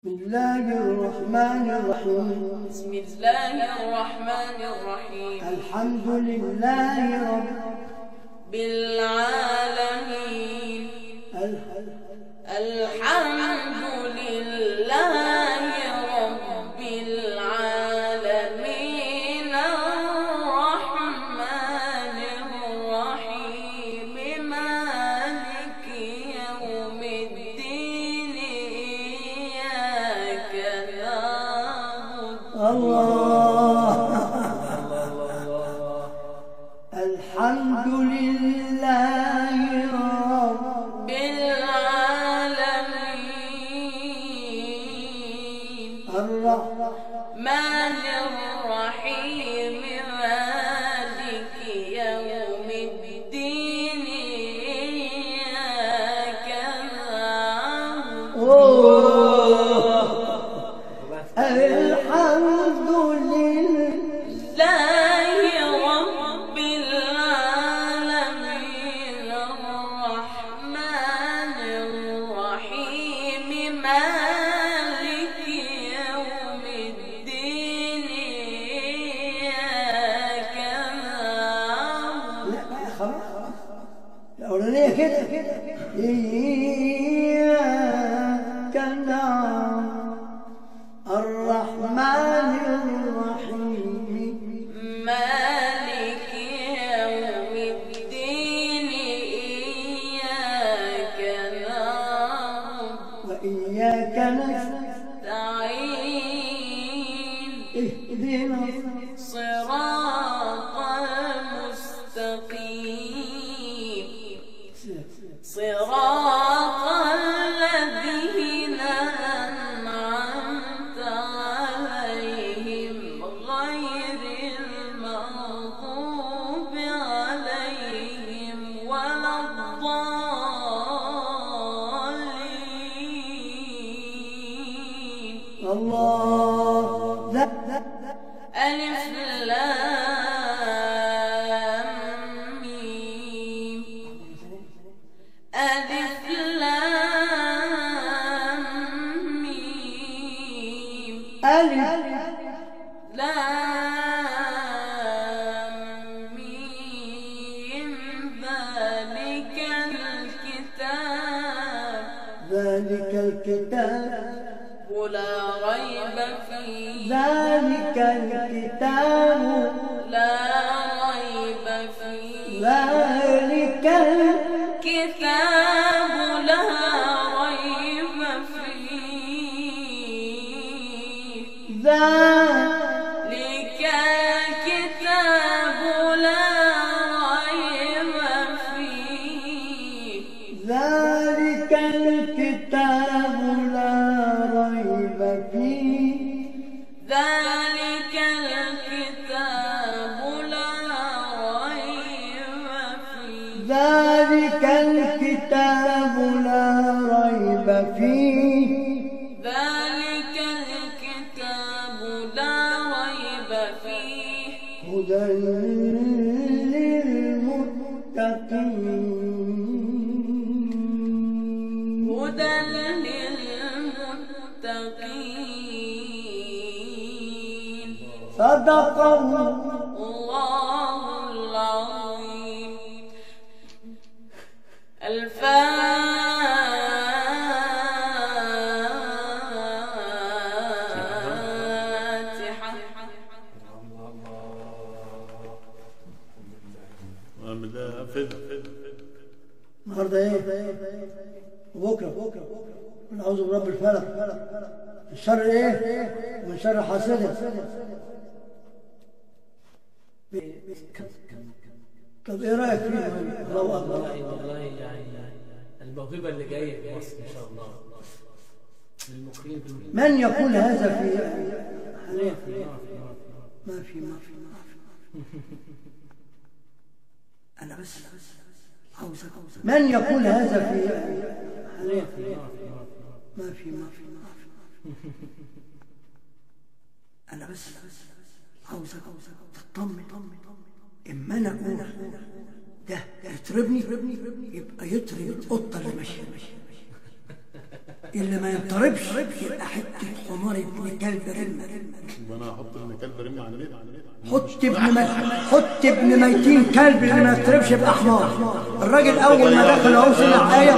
بسم الله الرحمن الرحيم. بسم الله الرحمن الرحيم. الحمد لله رب العالمين. الحمد لله رب العالمين. الرحمن الرحيم مالك يوم الدين. إياك نعبد الله. الحمد لله رب العالمين. الرحمن الرحيم مالك يوم الدين. إياك نعبد الحمد لله رب العالمين. الرحمن الرحيم مالك يوم الدين. إياك نعبد لا خلاص الأولانية كده إياك نعبد الرحمن الرحيم مالك يوم الدين. إياك نعبد وإياك نستعين. اهدنا صراط المستقيم. صراط الذين أنعمت عليهم غير المغضوب عليهم ولا الضالين. الله. لا ألف لام ميم. ألف لام ميم. ألف لام ميم. ذلك الكتاب ذلك الكتاب لا ريب فيه. ذلك الكتاب لا ريب فيه. ذلك كتاب لا ريب فيه. ذلك الكتاب لا ريب فيه. ذلك الكتاب لا ريب فيه. ذلك الكتاب لا ريب فيه. ذلك الكتاب لا ريب فيه. ذلك الكتاب لا ريب فيه. هدى للمتقين. هدى للمتقين. صدق الله. الله العظيم. الفاتحة. النهارده ايه؟ وبكره قل اعوذ برب الفلق من شر ايه؟ ومن شر حاسد. طب ايه رايك فيه؟ الله اكبر. والله يعني الموهبة اللي جاية في مصر إن شاء الله للمقيم. من يقول هذا في ما في انا بس عاوز من يقول هذا في ما في انا بس عاوز تطمن. اما انا اقول ده يطربني يبقى يطرب القطه اللي ماشيه. اللي ما يضطربش يبقى حته حمار ابن كلب رمه. وانا هحط ابن كلب رمه على النت. حط ابن ميتين كلب اللي ما يضطربش يبقى حمار. الراجل اول ما دخل اهو سمع ايه